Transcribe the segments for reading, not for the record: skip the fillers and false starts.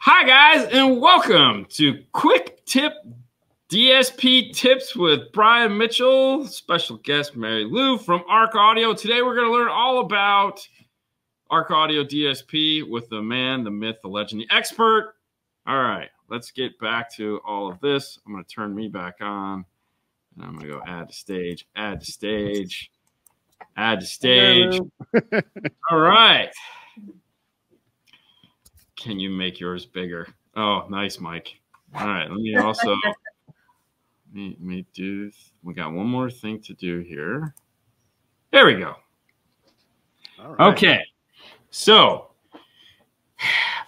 Hi, guys, and welcome to Quick Tip DSP Tips with Brian Mitchell, special guest Mary Lou from Arc Audio. Today, we're going to learn all about Arc Audio DSP with the man, the myth, the legend, the expert. All right, let's get back to all of this. I'm going to turn me back on, and I'm going to go add to stage, add to stage, add to stage. All right. Can you make yours bigger? Oh, nice, Mike. All right, let me also let me do. We got one more thing to do here. There we go. All right. Okay, so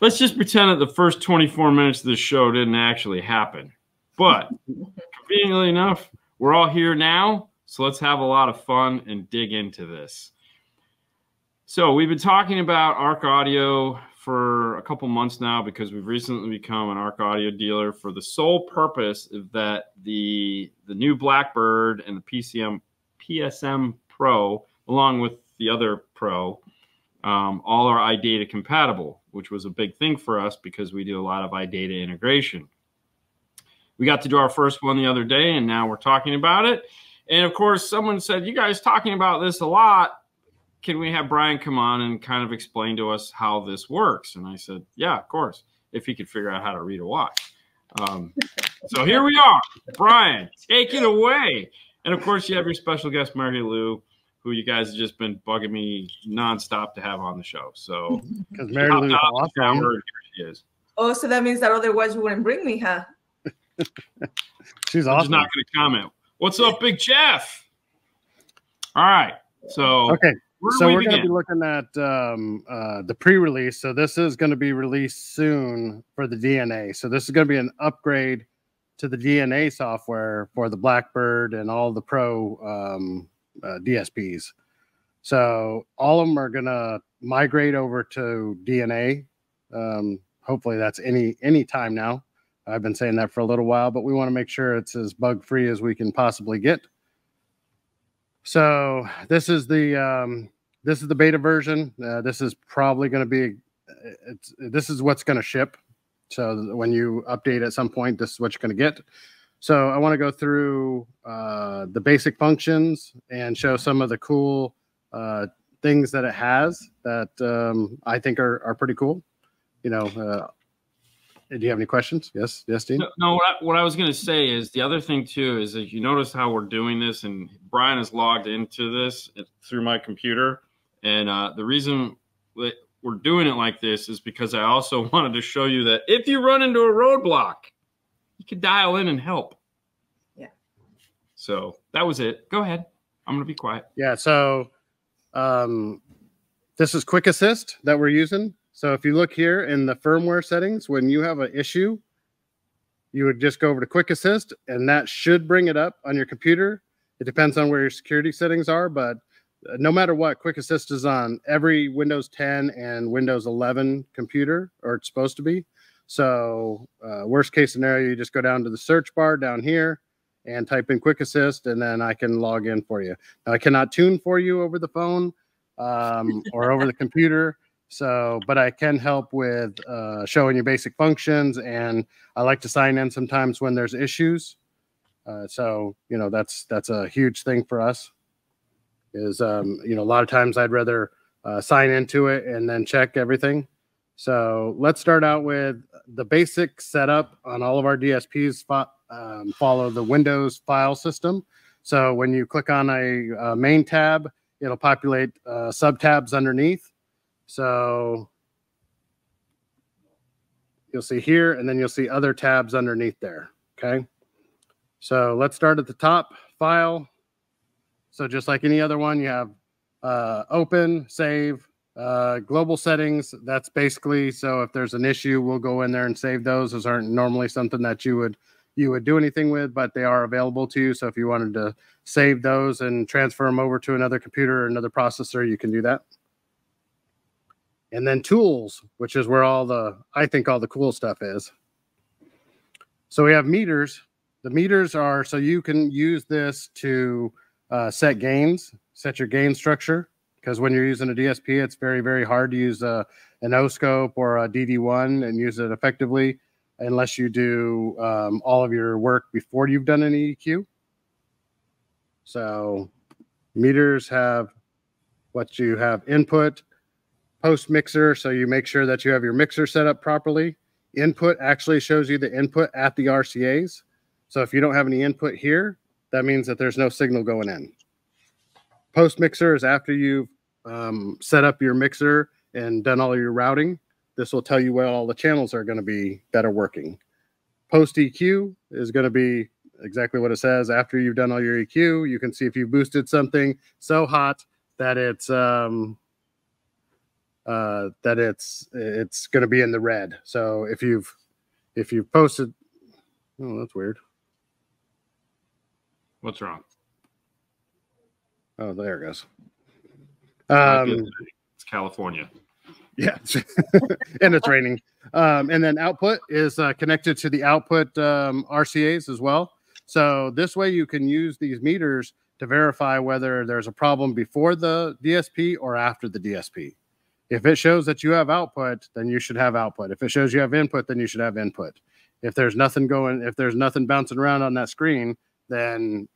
let's just pretend that the first 24 minutes of the show didn't actually happen. But conveniently enough, we're all here now, so let's have a lot of fun and dig into this. So we've been talking about Arc Audio for a couple months now because we've recently become an Arc Audio dealer for the sole purpose of that the new Blackbird and the PSM Pro, along with the other Pro, all are iData compatible, which was a big thing for us because we do a lot of iData integration. We got to do our first one the other day, and now we're talking about it. And of course, someone said, "You guys talking about this a lot. Can we have Brian come on and kind of explain to us how this works?" And I said, yeah, of course, if he could figure out how to read a watch. So here we are. Brian, take it away. And of course, you have your special guest, Mary Lou, who you guys have just been bugging me nonstop to have on the show. So because Mary Lou's awesome. Here she is. Oh, so that means that otherwise you wouldn't bring me, huh? She's I'm awesome. just not going to comment. What's up, Big Jeff? All right. So okay. So we're going to be looking at the pre-release. So this is going to be released soon for the DNA. So this is going to be an upgrade to the DNA software for the Blackbird and all the Pro DSPs. So all of them are going to migrate over to DNA. Hopefully that's any time now. I've been saying that for a little while, but we want to make sure it's as bug-free as we can possibly get. So this is the beta version. This is probably going to be, this is what's going to ship. So when you update at some point, this is what you're going to get. So I want to go through the basic functions and show some of the cool things that it has that I think are pretty cool. You know, do you have any questions? Yes, Dean? No, what I was going to say is the other thing, too, is if you notice how we're doing this, and Brian is logged into this through my computer, and the reason that we're doing it like this is because I also wanted to show you that if you run into a roadblock, you can dial in and help. Yeah. So that was it. Go ahead. I'm going to be quiet. Yeah, so this is Quick Assist that we're using. So if you look here in the firmware settings, when you have an issue, you would just go over to Quick Assist, and that should bring it up on your computer. It depends on where your security settings are, but no matter what, Quick Assist is on every Windows 10 and Windows 11 computer, or it's supposed to be. So worst case scenario, you just go down to the search bar down here and type in Quick Assist, and then I can log in for you. Now, I cannot tune for you over the phone or over the computer. So, but I can help with showing you basic functions, and I like to sign in sometimes when there's issues. So, you know, that's a huge thing for us is, you know, a lot of times I'd rather sign into it and then check everything. So let's start out with the basic setup on all of our DSPs. Follow the Windows file system. So when you click on a main tab, it'll populate sub-tabs underneath. So you'll see here, and then you'll see other tabs underneath there. Okay. So let's start at the top, file. So just like any other one, you have open, save, global settings. That's basically, so if there's an issue, we'll go in there and save those. Those aren't normally something that you would do anything with, but they are available to you. So if you wanted to save those and transfer them over to another computer or another processor, you can do that. And then tools, which is where I think all the cool stuff is. So we have meters. The meters are, so you can use this to set gains, set your gain structure. because when you're using a DSP, it's very, very hard to use an O-scope or a DD1 and use it effectively unless you do all of your work before you've done an EQ. So meters have what you have: input, post mixer. So you make sure that you have your mixer set up properly. Input actually shows you the input at the RCAs. So if you don't have any input here, that means that there's no signal going in. Post mixer is after you've set up your mixer and done all your routing. This will tell you where all the channels are going to be that are working. Post EQ is going to be exactly what it says. After you've done all your EQ, you can see if you boosted something so hot that it's going to be in the red. So if you've posted, oh, that's weird. What's wrong? Oh, there it goes. It's California. Yeah, and it's raining. And then output is connected to the output RCAs as well. So this way you can use these meters to verify whether there's a problem before the DSP or after the DSP. If it shows that you have output, then you should have output. If it shows you have input, then you should have input. If there's nothing bouncing around on that screen, then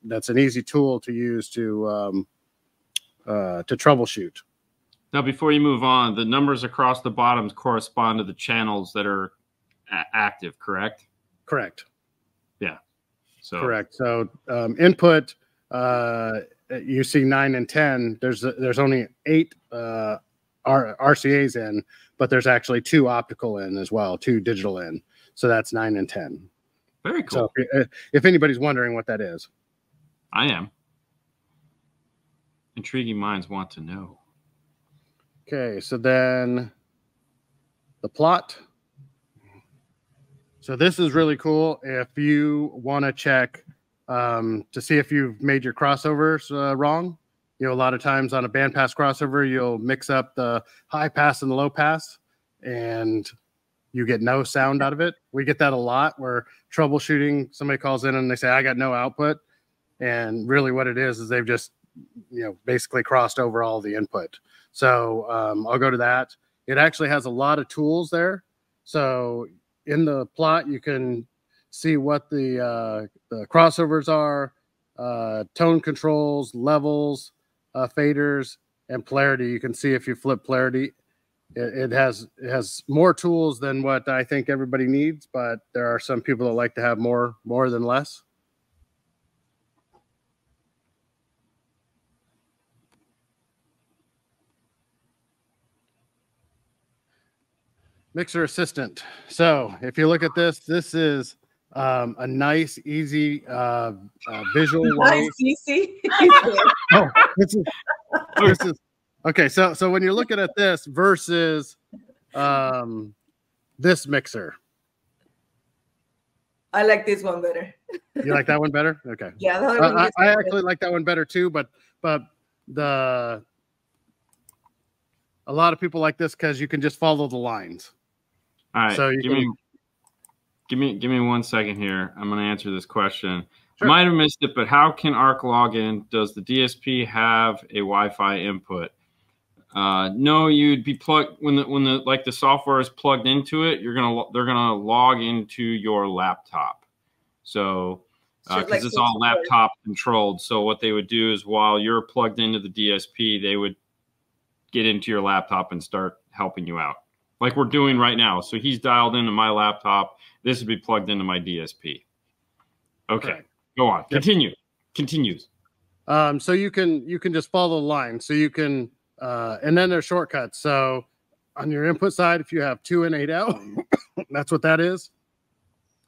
that's an easy tool to use to troubleshoot. Now, before you move on, the numbers across the bottoms correspond to the channels that are active, correct? Correct. Yeah. So correct. So input, you see 9 and 10. There's only 8 RCAs in, but there's actually 2 optical in as well, 2 digital in. So that's 9 and 10. Very cool. So if anybody's wondering what that is. I am. Intriguing minds want to know. Okay, so then the plot. So this is really cool if you want to check to see if you've made your crossovers wrong. A lot of times on a bandpass crossover, you'll mix up the high pass and the low pass, and you get no sound out of it. We get that a lot where troubleshooting, somebody calls in and they say, I got no output. And really what it is they've just, basically crossed over all the input. So I'll go to that. It actually has a lot of tools there. So in the plot, you can see what the crossovers are, tone controls, levels, faders, and polarity. You can see if you flip polarity. It has more tools than what I think everybody needs, but there are some people that like to have more than less. Mixer Assistant. So if you look at this, this is a nice, easy visual way. Nice, easy. Oh, this is okay. So when you're looking at this versus this mixer, I like this one better. You like that one better? Okay. Yeah, the other one I actually like that one better too. But a lot of people like this because you can just follow the lines. All right. So give me 1 second here. I'm going to answer this question. Sure. I might have missed it, but how can ARC log in? Does the DSP have a Wi-Fi input? No, you'd be plugged when the software is plugged into it. They're gonna log into your laptop. So because it's all laptop controlled. So what they would do is while you're plugged into the DSP, they would get into your laptop and start helping you out, like we're doing right now. So he's dialed into my laptop. This would be plugged into my DSP. Okay, correct. Go on. Continue. Continues. So you can just follow the line. So you can, and then there's shortcuts. So on your input side, if you have 2 in, 8 out, that's what that is.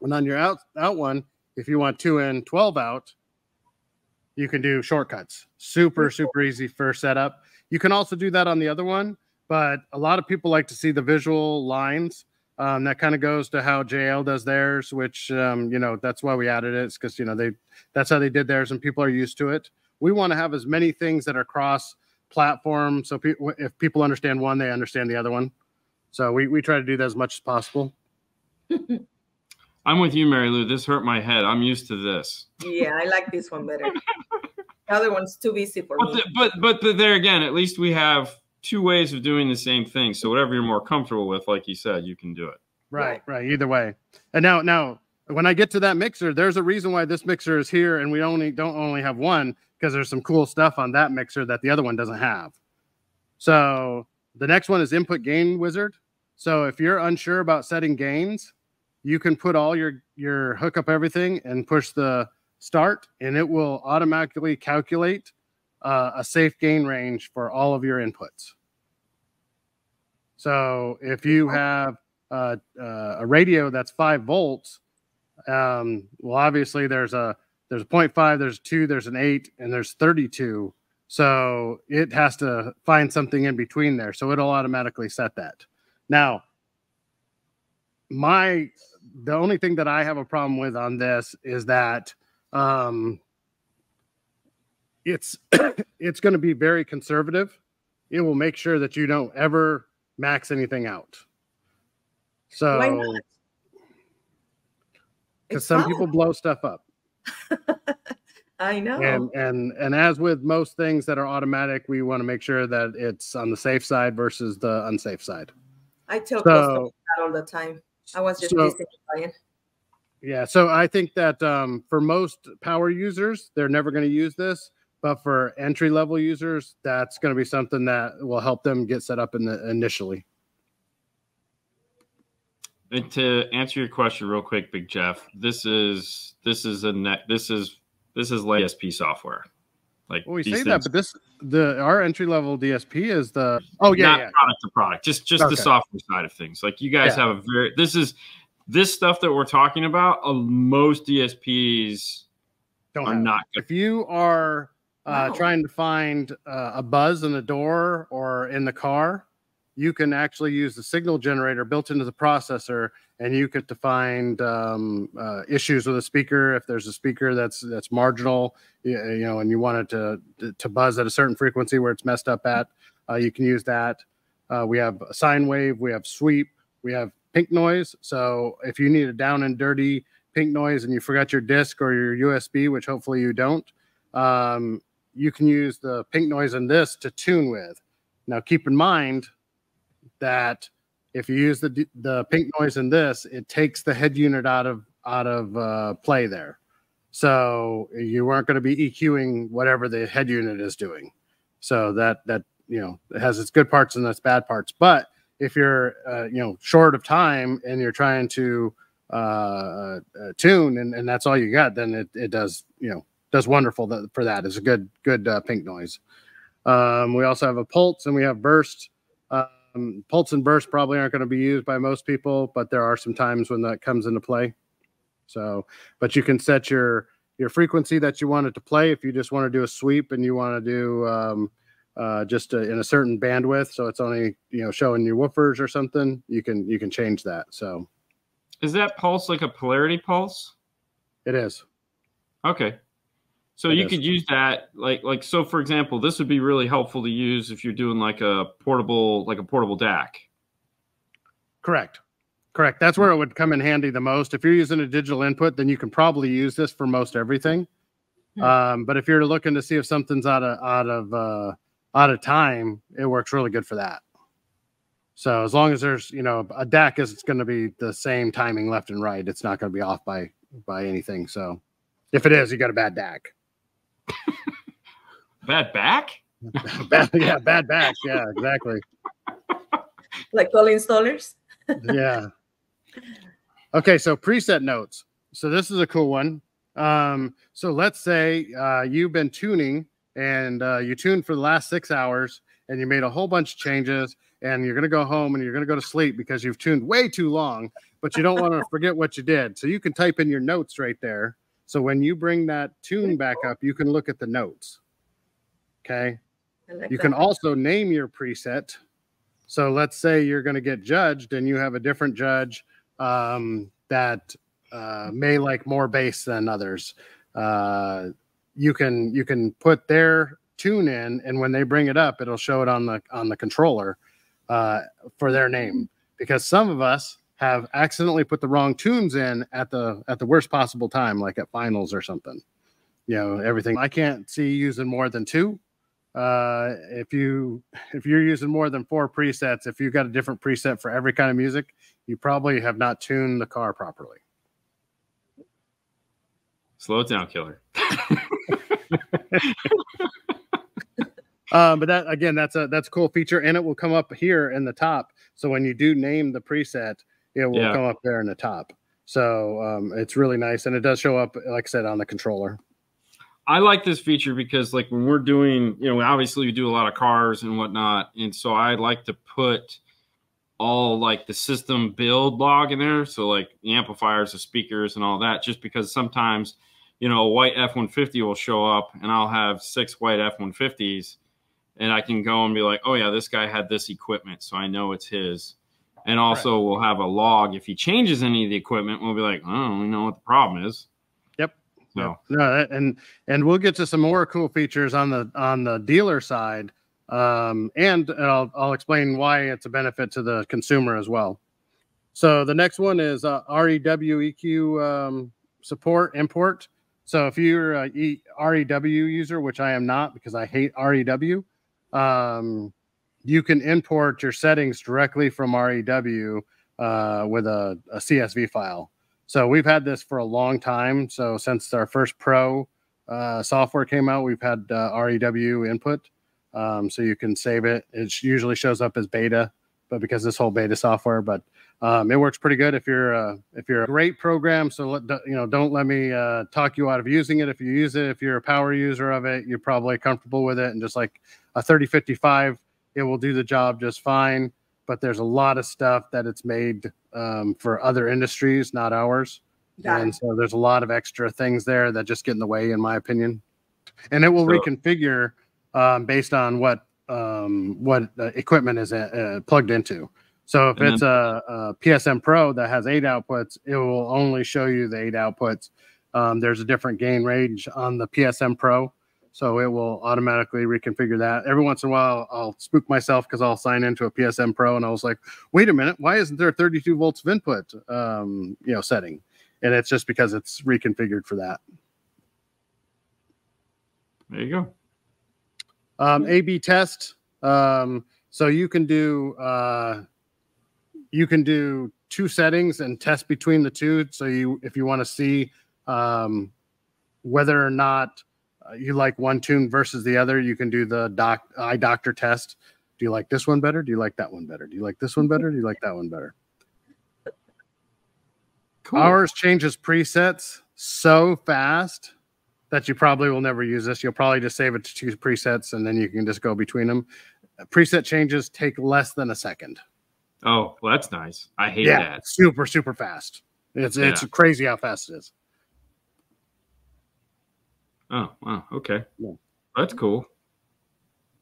And on your out one, if you want 2 in, 12 out, you can do shortcuts. Super easy for setup. You can also do that on the other one, but a lot of people like to see the visual lines. That kind of goes to how JL does theirs, which, that's why we added it. It's because, that's how they did theirs and people are used to it. We want to have as many things that are cross-platform. So if people understand one, they understand the other one. So we try to do that as much as possible. I'm with you, Mary Lou. This hurt my head. I'm used to this. Yeah, I like this one better. The other one's too busy for me. But there again, at least we have two ways of doing the same thing. So whatever you're more comfortable with, like you said, you can do it. Right. Either way. And now, when I get to that mixer, there's a reason why this mixer is here, and we don't only have one, because there's some cool stuff on that mixer that the other one doesn't have. So the next one is Input Gain Wizard. So if you're unsure about setting gains, you can put all your hook up everything and push the start, and it will automatically calculate a safe gain range for all of your inputs. So if you have a radio that's 5 volts, well, obviously there's a 0.5, there's 2, there's an 8, and there's 32. So it has to find something in between there. So it'll automatically set that. Now, the only thing that I have a problem with on this is that it's it's going to be very conservative. It will make sure that you don't ever max anything out. So, why not? Because some people blow stuff up. I know. And as with most things that are automatic, we want to make sure that it's on the safe side versus the unsafe side. I tell customers that all the time. I was just listening. Yeah, so I think that for most power users, they're never going to use this. But for entry-level users, that's going to be something that will help them get set up initially. And to answer your question real quick, Big Jeff, this is like DSP software. Like, well, we say that, but our entry-level DSP is the not product to product, just okay. The software side of things. Like, you guys have this stuff that we're talking about. Most DSPs are not good. If you are trying to find a buzz in the door or in the car, you can actually use the signal generator built into the processor, and you get to find issues with a speaker. If there's a speaker that's marginal, and you want it to buzz at a certain frequency where it's messed up at, you can use that. We have a sine wave, we have sweep, we have pink noise. So if you need a down and dirty pink noise and you forgot your disc or your USB, which hopefully you don't, you can use the pink noise in this to tune with. Now, keep in mind that if you use the pink noise in this, it takes the head unit out of play there. So you aren't going to be EQing whatever the head unit is doing. So that it has its good parts and its bad parts. But if you're short of time and you're trying to tune and that's all you got, then it does wonderful for that. It's a good pink noise. We also have a pulse and we have burst. Pulse and burst probably aren't going to be used by most people, but there are some times when that comes into play. So, but you can set your frequency that you want it to play. If you just want to do a sweep and you want to do in a certain bandwidth, so it's only showing you woofers or something, you can change that. So, is that pulse like a polarity pulse? It is. Okay. So you could use that, like so. For example, this would be really helpful to use if you're doing like a portable DAC. Correct. That's where it would come in handy the most. If you're using a digital input, then you can probably use this for most everything. But if you're looking to see if something's out of time, it works really good for that. So as long as there's a DAC is going to be the same timing left and right, it's not going to be off by anything. So if it is, you got a bad DAC. Bad back? Bad back. Yeah, exactly. Like all installers? Yeah. Okay, so preset notes. So this is a cool one. So let's say you've been tuning and you tuned for the last 6 hours and you made a whole bunch of changes and you're going to go home and you're going to go to sleep because you've tuned way too long, but you don't want to forget what you did. So you can type in your notes right there. So when you bring that tune back up, you can look at the notes. Okay. You can also name your preset. So let's say you're going to get judged and you have a different judge that may like more bass than others. You can put their tune in, and when they bring it up, it'll show it on the controller for their name, because some of us have accidentally put the wrong tunes in at the worst possible time, like at finals or something. everything. I can't see using more than 2. If you're using more than 4 presets, if you've got a different preset for every kind of music, you probably have not tuned the car properly. Slow it down, killer. But that, again, that's a cool feature, and it will come up here in the top. So when you do name the preset, it will come up there in the top. So it's really nice, and it does show up, like I said, on the controller. I like this feature because, like, when we're doing, obviously we do a lot of cars and whatnot, and so I like to put all, like, the system build log in there. So, like, the amplifiers, the speakers, and all that, just because sometimes, a white F-150 will show up, and I'll have 6 white F-150s, and I can go and be like, oh, yeah, this guy had this equipment, so I know it's his. And also we'll have a log. If he changes any of the equipment, we'll be like, oh, we know what the problem is. Yep. So. No, and we'll get to some more cool features on the dealer side. And I'll explain why it's a benefit to the consumer as well. So the next one is REW EQ support import. So if you're a REW user, which I am not because I hate REW, you can import your settings directly from REW with a CSV file. So we've had this for a long time. So since our first Pro software came out, we've had REW input. So you can save it. It usually shows up as beta, but because this whole beta software, but it works pretty good if you're a great program. So don't let me talk you out of using it. If you use it, if you're a power user of it, you're probably comfortable with it. And just like a 3055, it will do the job just fine. But there's a lot of stuff that it's made for other industries, not ours. And so there's a lot of extra things there that just get in the way, in my opinion. And it will reconfigure based on what equipment is plugged into. So if it's a PSM Pro that has 8 outputs, it will only show you the 8 outputs. There's a different gain range on the PSM Pro, so it will automatically reconfigure that. Every once in a while, I'll spook myself because I'll sign into a PSM Pro, and I was like, wait a minute, why isn't there 32 volts of input setting? And it's just because it's reconfigured for that. There you go. A/B test. So you can do 2 settings and test between the 2. So if you want to see whether or not you like one tune versus the other, you can do the eye doctor test. Do you like this one better? Do you like that one better? Do you like this one better? Do you like that one better? Cool. Ours changes presets so fast that you probably will never use this. You'll probably just save it to 2 presets, and then you can just go between them. Preset changes take less than a second. Oh, well, that's nice. I hate that. Super, super fast. It's crazy how fast it is. Oh, wow. Okay. Yeah. That's cool.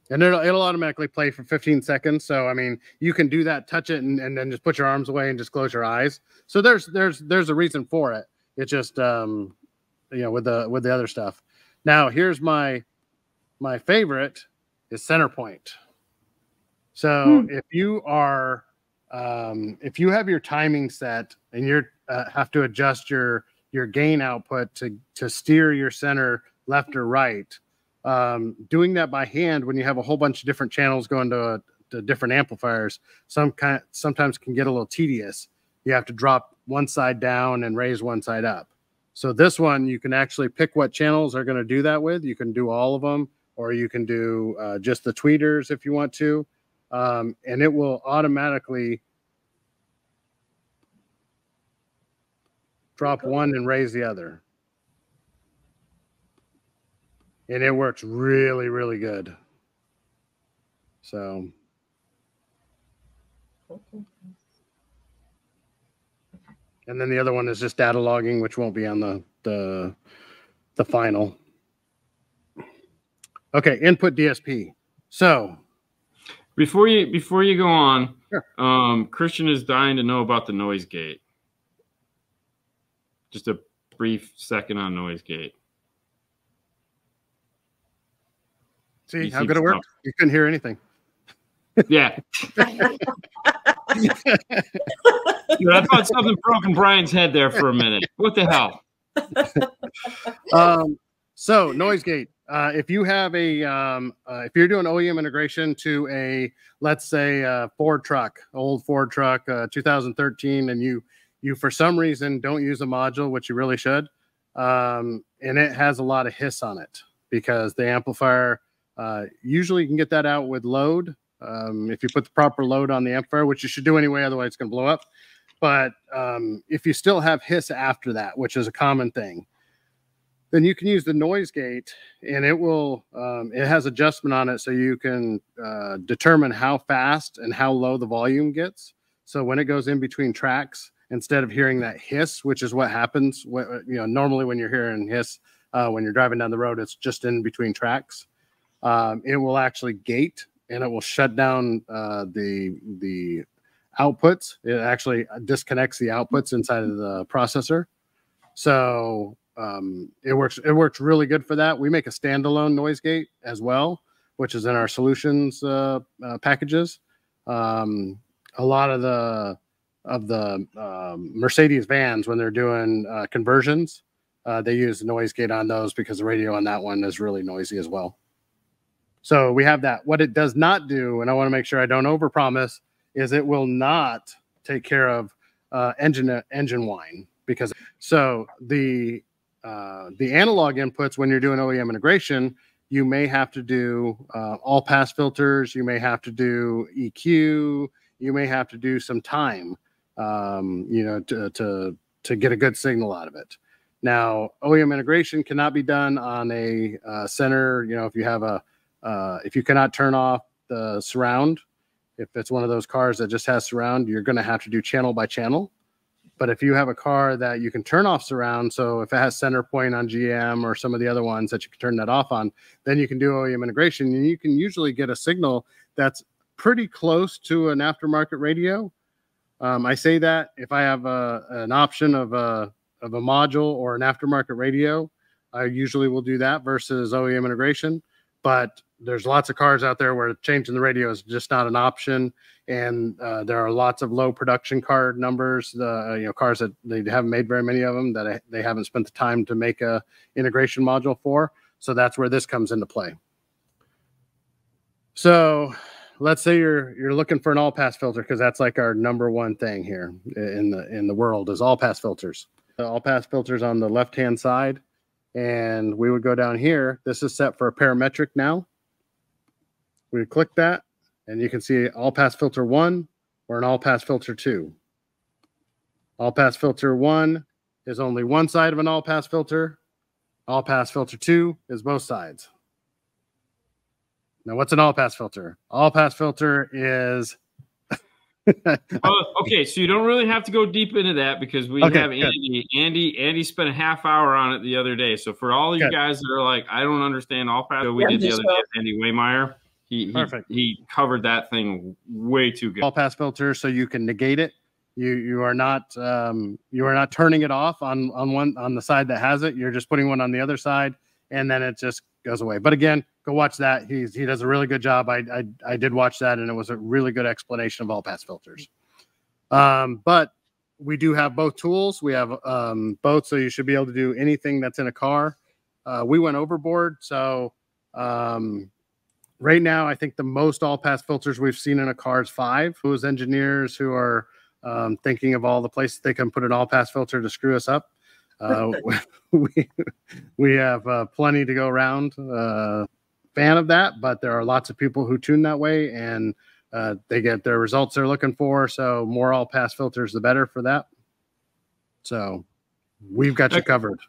And it'll automatically play for 15 seconds. So, I mean, you can do that, touch it, and then just put your arms away and just close your eyes. So there's a reason for it. It's just, with the other stuff. Now, here's my favorite is center point. So if you are, if you have your timing set and you're have to adjust your gain output to steer your center left or right, doing that by hand when you have a whole bunch of different channels going to different amplifiers, sometimes can get a little tedious. You have to drop one side down and raise one side up. So this one, you can actually pick what channels are going to do that with. You can do all of them, or you can do just the tweeters if you want to. And it will automatically drop one and raise the other. And it works really, really good. So. And then the other one is just data logging, which won't be on the final. Okay, input DSP. So before you go on, sure. Christian is dying to know about the noise gate. Just a brief second on noise gate. See how good it worked? You couldn't hear anything. Yeah. Dude, I thought something broke in Brian's head there for a minute. What the hell? So noise gate. If you have a, if you're doing OEM integration to a, let's say, Ford truck, old Ford truck, 2013, and you for some reason don't use a module, which you really should, and it has a lot of hiss on it because the amplifier, usually you can get that out with load. If you put the proper load on the amplifier, which you should do anyway, otherwise it's going to blow up. But if you still have hiss after that, which is a common thing, then you can use the noise gate, and it will, it has adjustment on it so you can determine how fast and how low the volume gets. So when it goes in between tracks, instead of hearing that hiss, which is what happens, normally when you're hearing hiss, when you're driving down the road, it's just in between tracks. It will actually gate, and it will shut down the outputs. It actually disconnects the outputs inside of the processor. So it works really good for that. We make a standalone noise gate as well, which is in our solutions packages. A lot of the Mercedes vans, when they're doing conversions, they use the noise gate on those because the radio on that one is really noisy as well. So we have that. What it does not do, and I want to make sure I don't overpromise, is it will not take care of engine whine, because so the analog inputs, when you're doing OEM integration, you may have to do all pass filters, you may have to do EQ, you may have to do some time, to get a good signal out of it. Now, OEM integration cannot be done on a center. If you have if you cannot turn off the surround, if it's one of those cars that just has surround, you're going to have to do channel by channel. But if you have a car that you can turn off surround, so if it has center point on GM or some of the other ones that you can turn that off on, then you can do OEM integration, and you can usually get a signal that's pretty close to an aftermarket radio. I say that if I have an option of a module or an aftermarket radio, I usually will do that versus OEM integration. But there's lots of cars out there where changing the radio is just not an option. And there are lots of low production car numbers, cars that they haven't made very many of them, that they haven't spent the time to make a integration module for. So that's where this comes into play. So let's say you're looking for an all pass filter, because that's like our number one thing here in the world is all pass filters. All pass filters on the left hand side, and we would go down here. This is set for a parametric now. We would click that, and you can see all pass filter 1 or an all pass filter 2. All pass filter 1 is only one side of an all pass filter. All pass filter 2 is both sides. Now, what's an all pass filter? All pass filter is okay, so you don't really have to go deep into that, because we have Andy. Andy spent a half hour on it the other day. So for all of you guys that are like, I don't understand all pass, we did the other day with Andy Waymeyer. He covered that thing way too good. All pass filter, so you can negate it. You are not turning it off on the side that has it. You're just putting one on the other side, and then it just goes away. But again, go watch that. He does a really good job. I did watch that, and it was a really good explanation of all pass filters. But we do have both tools. We have both, so you should be able to do anything that's in a car. We went overboard, so right now I think the most all pass filters we've seen in a car is 5. Those engineers who are thinking of all the places they can put an all pass filter to screw us up. We have plenty to go around. Fan of that, but there are lots of people who tune that way, and they get their results they're looking for. So more all pass filters, the better for that. So we've got you covered.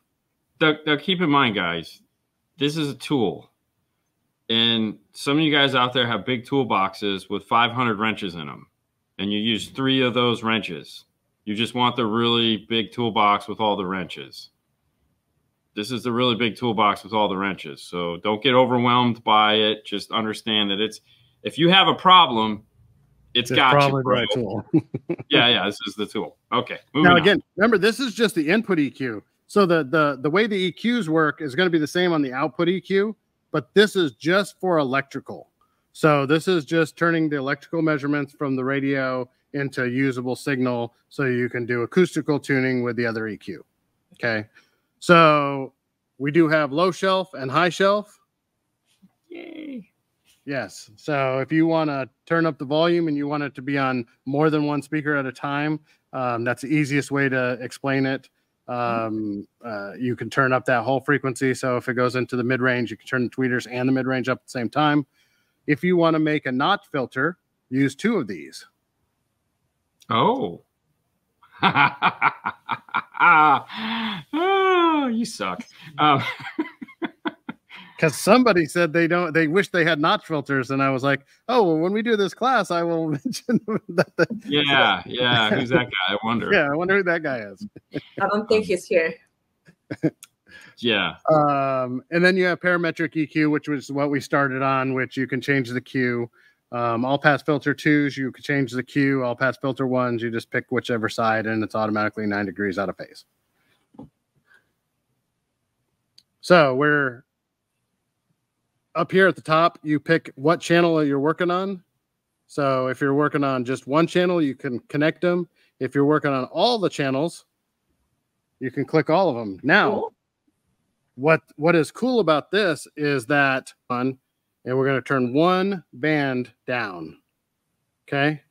Now keep in mind, guys, this is a tool, and some of you guys out there have big toolboxes with 500 wrenches in them, and you use 3 of those wrenches. You just want the really big toolbox with all the wrenches. This is the really big toolbox with all the wrenches. So don't get overwhelmed by it. Just understand that if you have a problem, it's got probably the right tool. yeah, this is the tool. Okay. Now again, remember, this is just the input EQ. So the way the EQs work is going to be the same on the output EQ, but this is just for electrical. So this is just turning the electrical measurements from the radio into a usable signal, so you can do acoustical tuning with the other EQ. Okay. So we do have low shelf and high shelf. Yay. Yes. So if you want to turn up the volume and you want it to be on more than one speaker at a time, that's the easiest way to explain it. You can turn up that whole frequency. So if it goes into the mid-range, you can turn the tweeters and the mid-range up at the same time. If you want to make a notch filter, use 2 of these. Oh. Oh, you suck. Because somebody said they wish they had notch filters, and I was like, oh, well, when we do this class, I will mention that. Yeah. Who's that guy? I wonder. Yeah, I wonder who that guy is. I don't think he's here. Yeah. And then you have parametric EQ, which was what we started on, which you can change the Q. All pass filter 2s, you can change the Q. All pass filter 1s, you just pick whichever side, and it's automatically 9 degrees out of phase. So we're up here at the top. You pick what channel you're working on. So if you're working on just one channel, you can connect them. If you're working on all the channels, you can click all of them. Now, Cool. what is cool about this is that and we're going to turn one band down. Okay.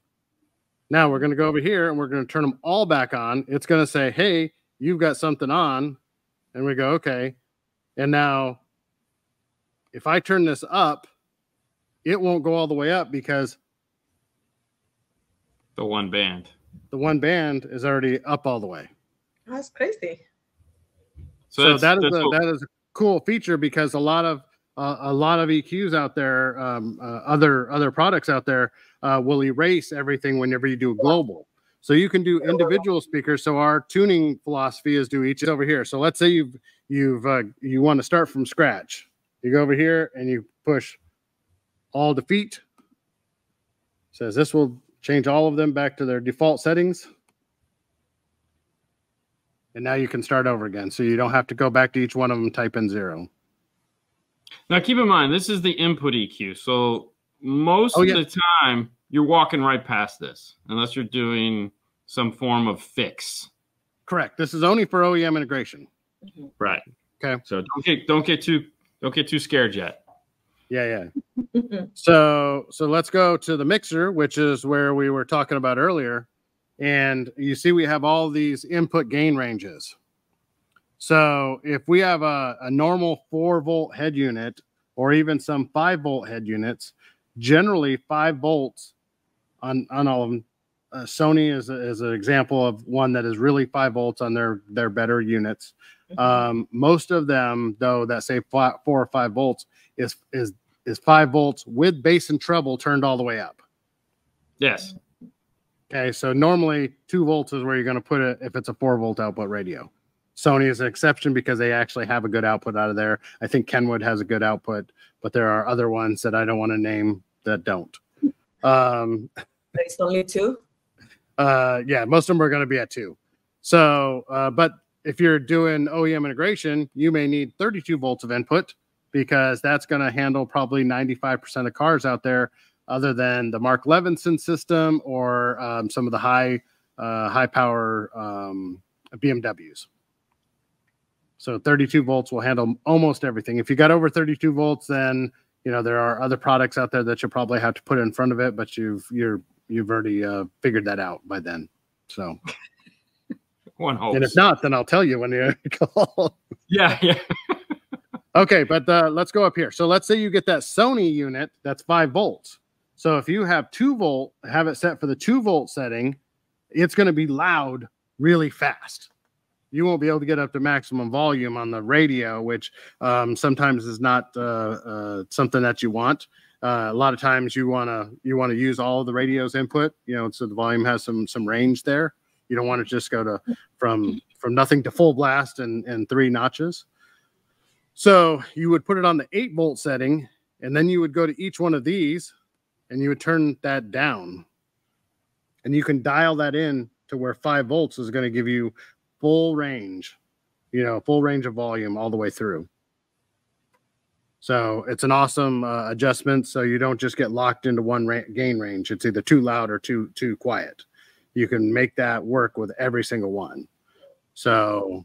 Now we're going to go over here and we're going to turn them all back on. It's going to say, hey, you've got something on. And we go, okay. And now if I turn this up, it won't go all the way up because The one band is already up all the way. That's crazy. So that is a cool feature because a lot of EQs out there, other products out there will erase everything whenever you do a global. So you can do individual speakers. So our tuning philosophy is do each over here. So let's say you want to start from scratch. You go over here and you push all defeat. Says this will change all of them back to their default settings. And now you can start over again. So you don't have to go back to each one of them, type in 0. Now keep in mind, this is the input EQ. So most of the time, you're walking right past this, unless you're doing some form of fix. Correct. This is only for OEM integration. Right. Okay. So don't get too scared yet. Yeah. So let's go to the mixer, which is where we were talking about earlier. And you see we have all these input gain ranges. So if we have a normal 4-volt head unit or even some 5-volt head units, generally 5 volts on all of them. Sony is an example of one that is really 5 volts on their better units. Most of them, though, that say 4 or 5 volts is 5 volts with bass and treble turned all the way up. Yes. Okay, so normally 2 volts is where you're going to put it if it's a 4-volt output radio. Sony is an exception because they actually have a good output out of there. I think Kenwood has a good output, but there are other ones that I don't want to name that don't. It's only 2? Yeah, most of them are going to be at 2. So, but if you're doing OEM integration, you may need 32 volts of input because that's going to handle probably 95% of cars out there, other than the Mark Levinson system or some of the high power BMWs. So 32 volts will handle almost everything. If you got over 32 volts, then there are other products out there that you'll probably have to put in front of it, but you've already figured that out by then. So one hopes. And if not, then I'll tell you when you call. Yeah. Okay, but let's go up here. So let's say you get that Sony unit that's 5 volts. So if you have 2 volt, have it set for the 2 volt setting, it's going to be loud really fast. You won't be able to get up to maximum volume on the radio, which sometimes is not something that you want. A lot of times you want to use all of the radio's input, so the volume has some range there. You don't want to just go from nothing to full blast and 3 notches. So you would put it on the 8 volt setting, and then you would go to each one of these and you would turn that down, and you can dial that in to where 5 volts is going to give you full range of volume all the way through. So it's an awesome adjustment. So you don't just get locked into one gain range. It's either too loud or too quiet. You can make that work with every single one. So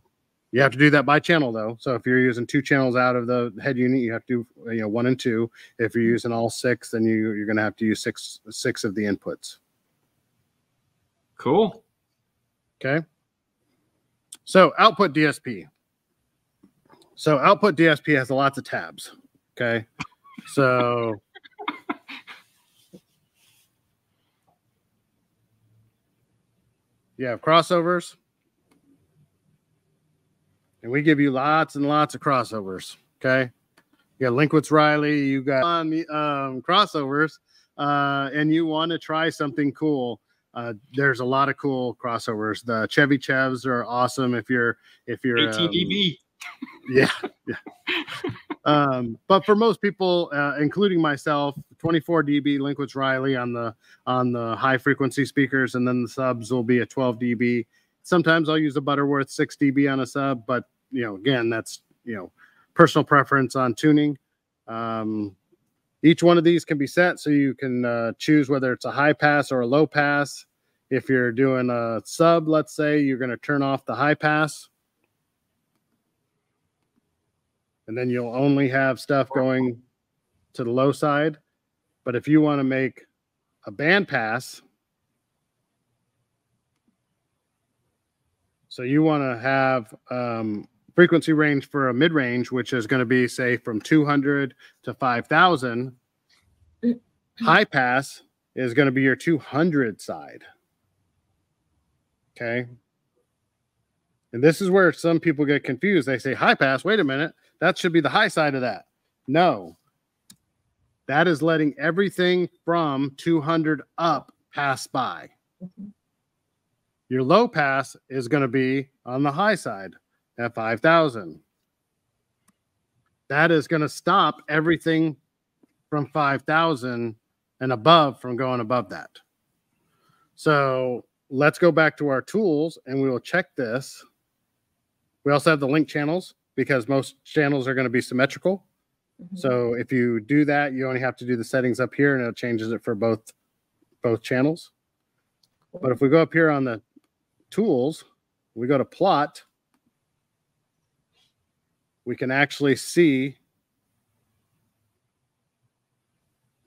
You have to do that by channel though. So if you're using 2 channels out of the head unit, you have to do 1 and 2. If you're using all 6, then you're going to have to use six of the inputs. Cool. Okay. So output DSP. So output DSP has lots of tabs. Okay. So you have crossovers. And we give you lots and lots of crossovers. Okay. You got Linkwitz Riley, you got on the crossovers, and you want to try something cool. There's a lot of cool crossovers. The Chevy Chevs are awesome if you're 18 dB. Yeah. But for most people, including myself, 24 dB Linkwitz Riley on the high frequency speakers, and then the subs will be a 12 dB. Sometimes I'll use a Butterworth 6 dB on a sub, but again, that's personal preference on tuning. Each one of these can be set so you can choose whether it's a high pass or a low pass. If you're doing a sub, let's say, you're going to turn off the high pass. And then you'll only have stuff going to the low side. But if you want to make a band pass, so you want to have frequency range for a mid-range, which is going to be, say, from 200 to 5,000. High pass is going to be your 200 side. Okay. And this is where some people get confused. They say, high pass, wait a minute, that should be the high side of that. No. That is letting everything from 200 up pass by. Your low pass is going to be on the high side at 5,000. That is going to stop everything from 5,000 and above from going above that. So let's go back to our tools and we will check this. We also have the link channels because most channels are going to be symmetrical. So if you do that, you only have to do the settings up here and it changes it for both channels. But if we go up here on the tools, we go to plot, we can actually see.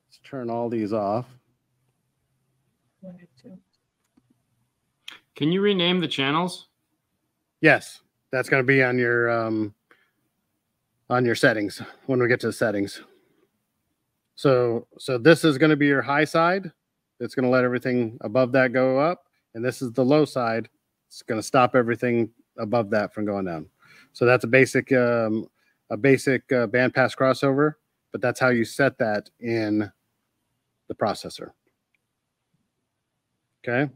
Let's turn all these off. Can you rename the channels? Yes, that's going to be on your settings when we get to the settings. So this is going to be your high side. It's going to let everything above that go up. And this is the low side. It's going to stop everything above that from going down. So that's a basic bandpass crossover, but that's how you set that in the processor. Okay.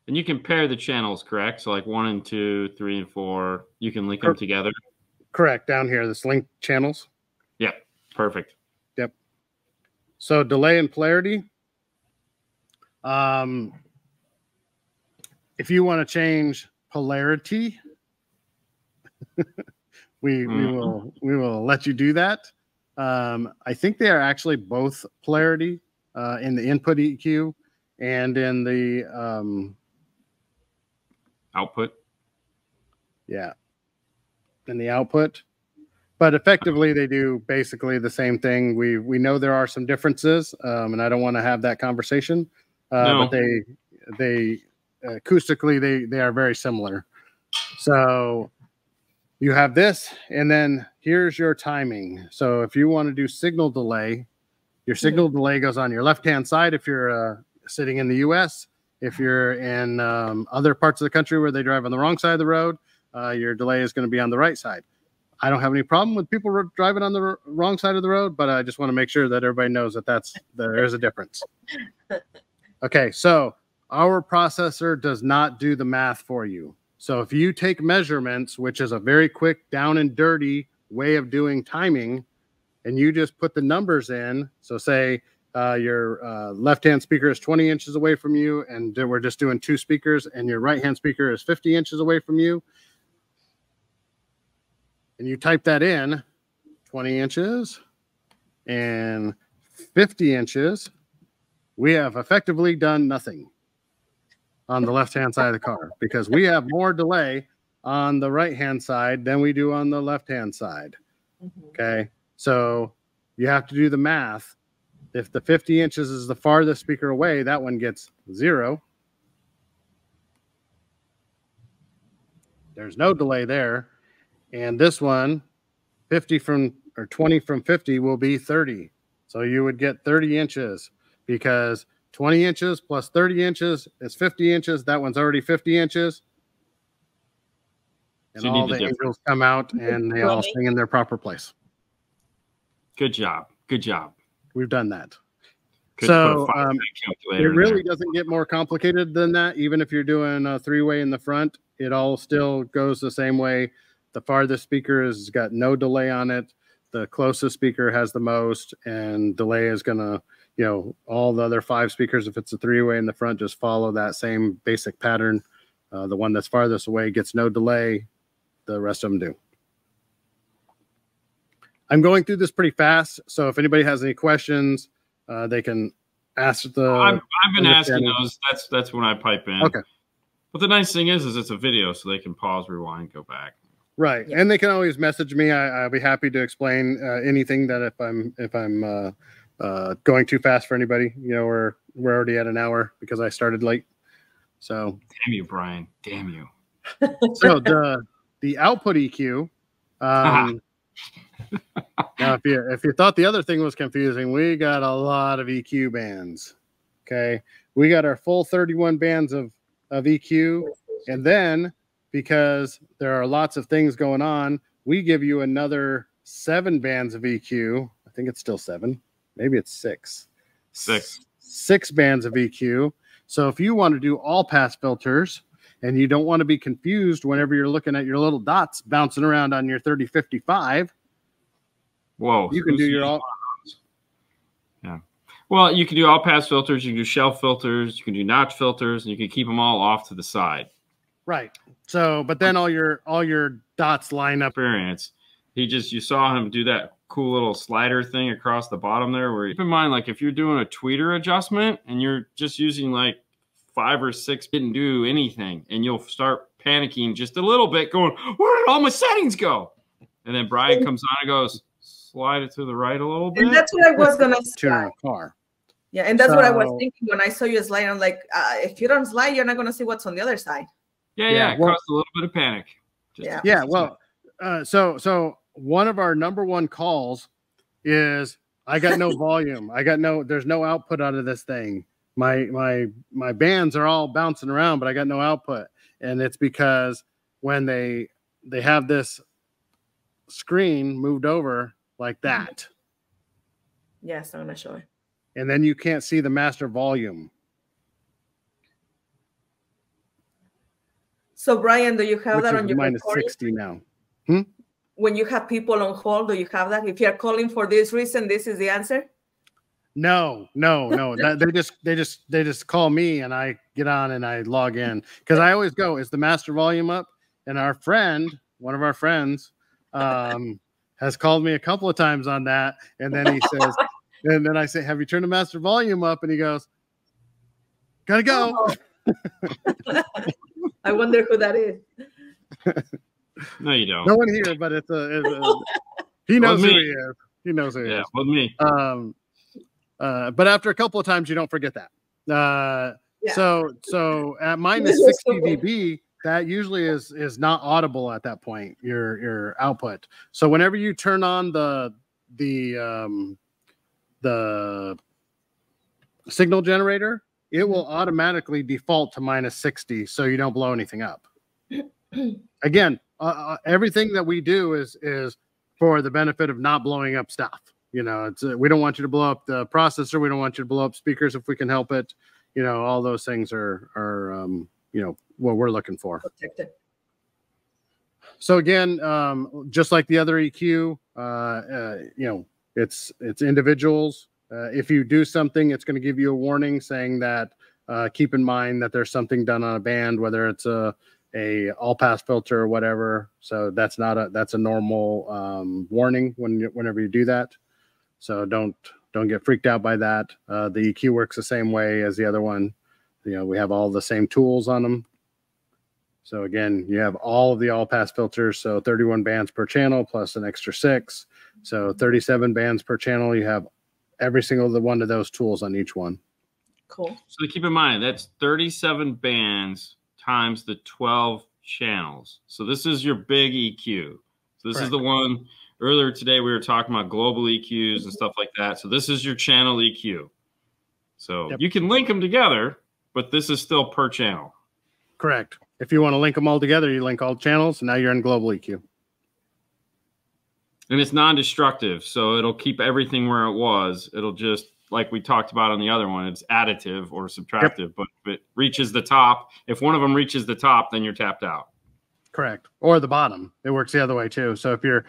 And you can pair the channels, correct? So like 1 and 2, 3 and 4, you can link them together. Correct. Down here, this link channels. Yeah, perfect. Yep. So delay and polarity. If you want to change polarity, we will let you do that. I think they are actually both polarity in the input EQ and in the output. Yeah, in the output. But effectively, they do basically the same thing. We know there are some differences, and I don't want to have that conversation. No. But they acoustically they are very similar. So you have this, and then here's your timing. So if you want to do signal delay, your signal delay goes on your left-hand side if you're sitting in the U.S. If you're in other parts of the country where they drive on the wrong side of the road, your delay is going to be on the right side. I don't have any problem with people driving on the wrong side of the road, but I just want to make sure that everybody knows that there is a difference. Okay, so our processor does not do the math for you. So if you take measurements, which is a very quick down and dirty way of doing timing, and you just put the numbers in, so say your left-hand speaker is 20 inches away from you, and we're just doing 2 speakers, and your right-hand speaker is 50 inches away from you, and you type that in, 20 inches and 50 inches, we have effectively done nothing on the left-hand side of the car because we have more delay on the right-hand side than we do on the left-hand side. Okay. So you have to do the math. If the 50 inches is the farthest speaker away, that one gets 0. There's no delay there. And this one, 50 from or 20 from 50 will be 30. So you would get 30 inches because 20 inches plus 30 inches is 50 inches. That one's already 50 inches. And all the angels come out and they all sing in their proper place. Good job. Good job. We've done that. So it really doesn't get more complicated than that. Even if you're doing a 3-way in the front, it all still goes the same way. The farthest speaker has got no delay on it. The closest speaker has the most, and delay is going to, you know, all the other 5 speakers, if it's a 3-way in the front, just follow that same basic pattern. The one that's farthest away gets no delay. The rest of them do. I'm going through this pretty fast, so if anybody has any questions, they can ask the. I've been asking those. That's when I pipe in. Okay. But the nice thing is it's a video, so they can pause, rewind, go back. Right, and they can always message me. I'll be happy to explain anything that if I'm going too fast for anybody. You know, we're already at an hour because I started late. So. Damn you, Brian! Damn you. So the output EQ. Now, if you thought the other thing was confusing, we got a lot of EQ bands. Okay, we got our full 31 bands of EQ, and then because there are lots of things going on, we give you another 7 bands of EQ. I think it's still 7, maybe it's 6. 6 bands of EQ. So if you want to do all pass filters and you don't want to be confused whenever you're looking at your little dots bouncing around on your 3055. Whoa. You can do your all. Yeah. Well, you can do all pass filters. You can do shelf filters. You can do notch filters, and you can keep them all off to the side. Right. So, but then all your dots line up. Experience. You saw him do that cool little slider thing across the bottom there. Where keep in mind, like if you're doing a tweeter adjustment and you're just using like 5 or 6, didn't do anything, and you'll start panicking just a little bit, going, "Where did all my settings go?" And then Brian comes on and goes, "Slide it to the right a little bit." And that's what I was gonna tune a car. Yeah, and that's what I was thinking when I saw you slide. I'm like, if you don't slide, you're not gonna see what's on the other side. Yeah. It caused a little bit of panic. Well, so one of our number one calls is I got no volume. There's no output out of this thing. My bands are all bouncing around, but I got no output. And it's because when they have this screen moved over like that. Yes, I'm gonna show it. And then you can't see the master volume. So Brian, do you have that on your minus recording? 60 now? When you have people on hold, do you have that? If you're calling for this reason, this is the answer? No. They just call me and I get on and I log in because I always go, is the master volume up? And one of our friends, has called me a couple of times on that, and then he says, and then I say, "Have you turned the master volume up?" And he goes, "Gotta go." Oh. I wonder who that is. No, you don't. No one here, but it's he knows who he is. He knows who he is. Yeah, with me. But after a couple of times, you don't forget that. So at minus 60 dB, that usually is not audible at that point. Your output. So whenever you turn on the signal generator, it will automatically default to minus 60, so you don't blow anything up. Again, everything that we do is for the benefit of not blowing up stuff. You know, we don't want you to blow up the processor. We don't want you to blow up speakers if we can help it. You know, all those things are what we're looking for. Protected. So again, just like the other EQ, it's individuals. If you do something, it's going to give you a warning saying that keep in mind that there's something done on a band, whether it's a all pass filter or whatever. So that's a normal warning whenever you do that. So don't get freaked out by that. The EQ works the same way as the other one. You know, we have all the same tools on them. So again, you have all of the all pass filters. So 31 bands per channel plus an extra 6. So 37 bands per channel. You have every single one of those tools on each one. Cool. So keep in mind, that's 37 bands times the 12 channels. So this is your big EQ. So this is the one earlier today we were talking about global EQs and stuff like that. So this is your channel EQ. So you can link them together, but this is still per channel. Correct. If you want to link them all together, you link all channels, and now you're in global EQ. And it's non-destructive, so it'll keep everything where it was. It'll just, like we talked about on the other one, it's additive or subtractive. But if it reaches the top, if one of them reaches the top, then you're tapped out. Correct. Or the bottom. It works the other way too. So if you're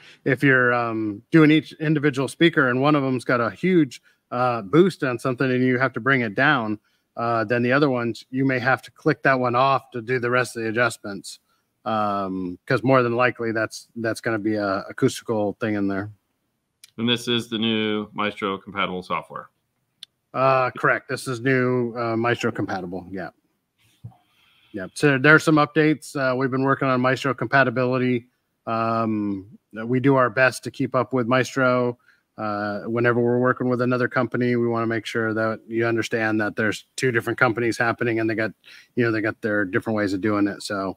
doing each individual speaker and one of them's got a huge boost on something and you have to bring it down, then the other ones, you may have to click that one off to do the rest of the adjustments. Because more than likely that's going to be a acoustical thing in there. And this is the new Maestro compatible software. Correct. This is new Maestro compatible. Yeah. Yeah. So there's some updates. We've been working on Maestro compatibility. We do our best to keep up with Maestro. Whenever we're working with another company, we want to make sure that you understand that there's two different companies happening and they got their different ways of doing it. So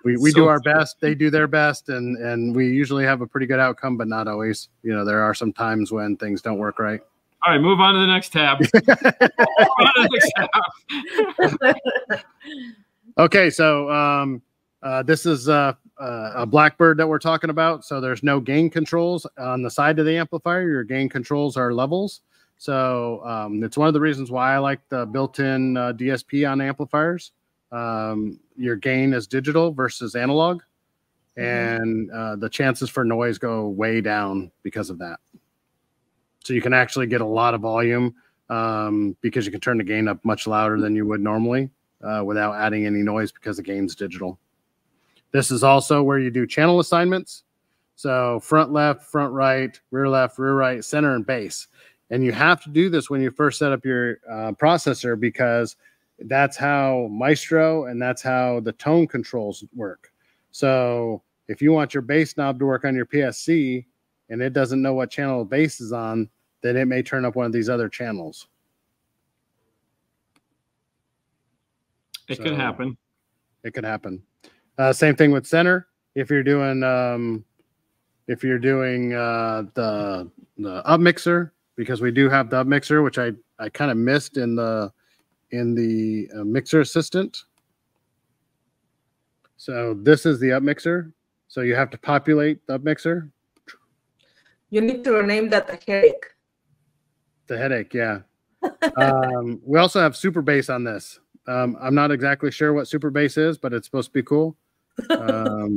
we do our best, they do their best, and we usually have a pretty good outcome, but not always. There are some times when things don't work right. All right, move on to the next tab. Okay, so this is a Blackbird that we're talking about. So there's no gain controls on the side of the amplifier. Your gain controls are levels. So it's one of the reasons why I like the built-in DSP on amplifiers. Your gain is digital versus analog, and the chances for noise go way down because of that. So you can actually get a lot of volume because you can turn the gain up much louder than you would normally without adding any noise because the gain's digital. This is also where you do channel assignments. So front left, front right, rear left, rear right, center, and bass. And you have to do this when you first set up your processor, because that's how Maestro and that's how the tone controls work. So if you want your bass knob to work on your PSC and it doesn't know what channel the bass is on, then it may turn up one of these other channels. It could happen. It could happen. Same thing with center. If you're doing the up mixer, because we do have the up mixer, which I kind of missed in the mixer assistant. So this is the up mixer. So you have to populate the up mixer. You need to rename that the headache. The headache, yeah. We also have super bass on this. I'm not exactly sure what super bass is, but it's supposed to be cool. I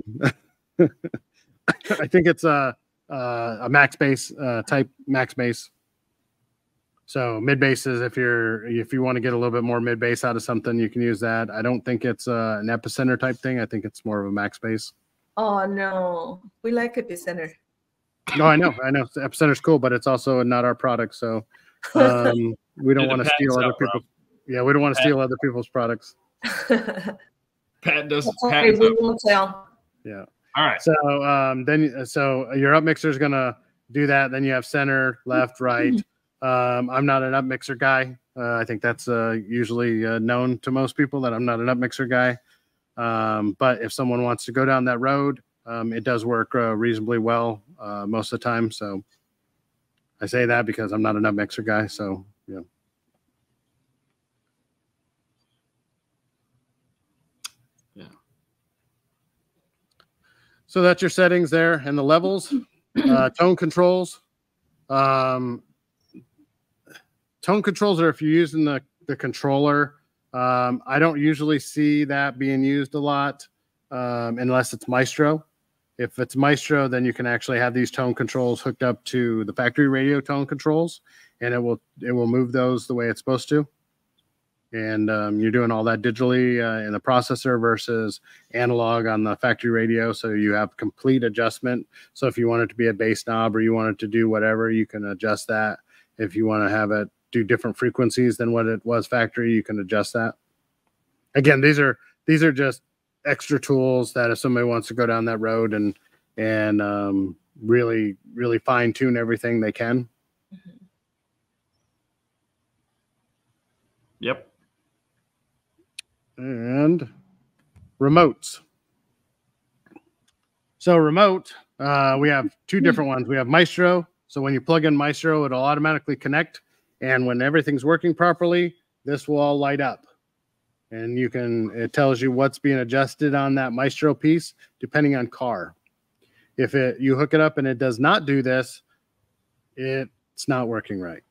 think it's a max bass type max bass. So mid bass is if you want to get a little bit more mid bass out of something, you can use that. I don't think it's an epicenter type thing. I think it's more of a max bass. Oh no, we like epicenter. No, I know. Epicenter's cool, but it's also not our product, so we don't want to steal other people's. Yeah, we don't want to steal other people's products. Pat doesn't. Okay, we won't tell. Yeah. All right. So your up mixer is gonna do that. Then you have center, left, right. I'm not an up mixer guy. I think that's usually known to most people that I'm not an up mixer guy. But if someone wants to go down that road, it does work reasonably well most of the time. So I say that because I'm not an up mixer guy. So yeah. Yeah. So that's your settings there and the levels, tone controls. Tone controls are if you're using the controller. I don't usually see that being used a lot unless it's Maestro. If it's Maestro, then you can actually have these tone controls hooked up to the factory radio tone controls, and it will move those the way it's supposed to. And you're doing all that digitally in the processor versus analog on the factory radio, so you have complete adjustment. So if you want it to be a bass knob or you want it to do whatever, you can adjust that. If you want to have it do different frequencies than what it was factory, you can adjust that. Again, these are just extra tools that if somebody wants to go down that road and really fine tune everything, they can. Yep. And remotes. So remote, we have two different ones. We have Maestro. So when you plug in Maestro, it'll automatically connect. And when everything's working properly, this will all light up. And it tells you what's being adjusted on that Maestro piece, depending on car. If you hook it up and it does not do this, it's not working right.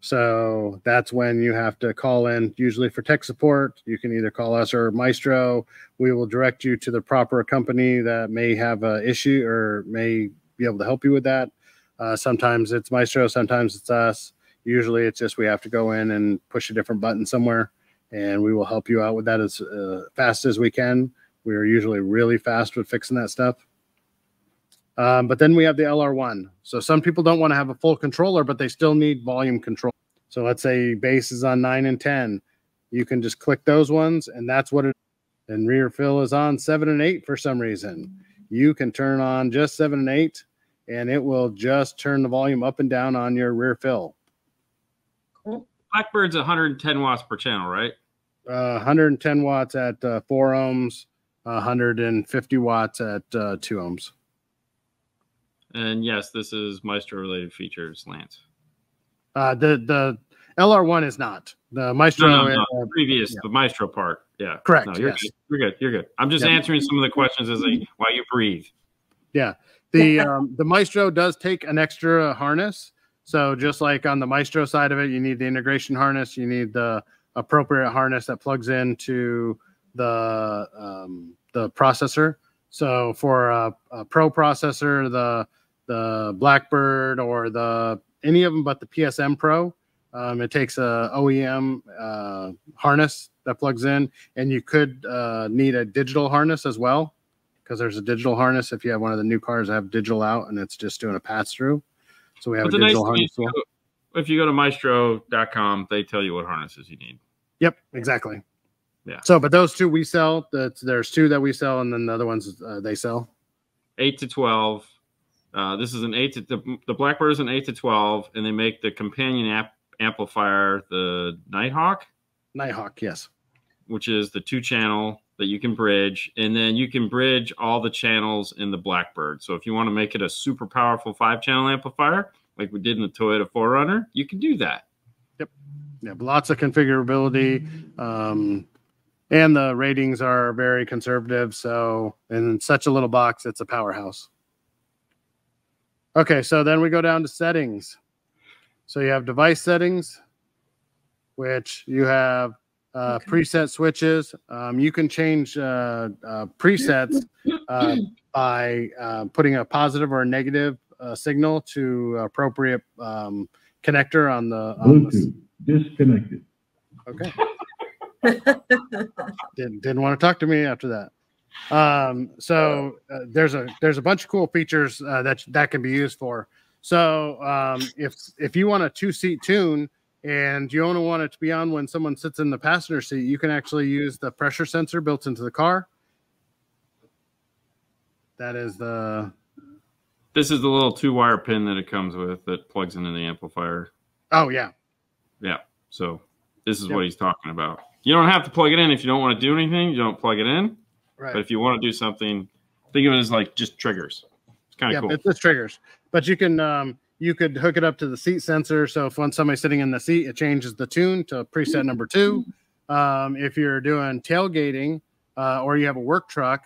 So that's when you have to call in, usually for tech support. You can either call us or Maestro. We will direct you to the proper company that may have an issue or may be able to help you with that. Sometimes it's Maestro, sometimes it's us. Usually it's just we have to go in and push a different button somewhere, and we will help you out with that as fast as we can. We are usually really fast with fixing that stuff. But then we have the LR1. So some people don't want to have a full controller, but they still need volume control. So let's say bass is on 9 and 10. You can just click those ones, and that's what it is. And rear fill is on 7 and 8 for some reason. You can turn on just 7 and 8, and it will just turn the volume up and down on your rear fill. Cool. Blackbird's 110 watts per channel, right? 110 watts at 4 ohms, 150 watts at 2 ohms. And yes, this is Maestro related features, Lance. The LR1 is not. The Maestro previous, the Maestro part. Yeah. Correct. No, you're yes. good. You're good. You're good. I'm just answering some of the questions while you breathe. Yeah. The Maestro does take an extra harness. So just like on the Maestro side of it, you need the integration harness. You need the appropriate harness that plugs into the processor. So for a Pro processor, the Blackbird or any of them but the PSM Pro, it takes a OEM harness that plugs in, and you could need a digital harness as well, because there's a digital harness if you have one of the new cars that have digital out and it's just doing a pass through. So we have a digital harness. If you go to maestro.com, they tell you what harnesses you need. Yep, exactly. Yeah. So, but those two we sell. There's two that we sell, and then the other ones they sell. 8 to 12. This is an 8 to the Blackbird is an 8 to 12, and they make the companion amplifier the Nighthawk. Nighthawk, yes. Which is the 2-channel that you can bridge, and then you can bridge all the channels in the Blackbird. So if you want to make it a super powerful 5-channel amplifier, like we did in the Toyota 4Runner, you can do that. Yep. Yeah, lots of configurability. And the ratings are very conservative. So in such a little box, it's a powerhouse. Okay, so then we go down to settings. So you have device settings, which you have preset switches. You can change presets by putting a positive or a negative signal to appropriate connector on the Bluetooth disconnected. Okay. Didn't want to talk to me after that. So there's a bunch of cool features that can be used for. So if you want a 2-seat tune and you only want it to be on when someone sits in the passenger seat, you can actually use the pressure sensor built into the car. That is This is the little 2-wire pin that it comes with that plugs into the amplifier. Oh yeah. Yeah. So this is what he's talking about. You don't have to plug it in if you don't want to do anything. You don't plug it in. Right. But if you want to do something, think of it as like just triggers. It's kind of cool. It's just triggers. But you can you could hook it up to the seat sensor. So if when somebody's sitting in the seat, it changes the tune to preset number 2. If you're doing tailgating or you have a work truck,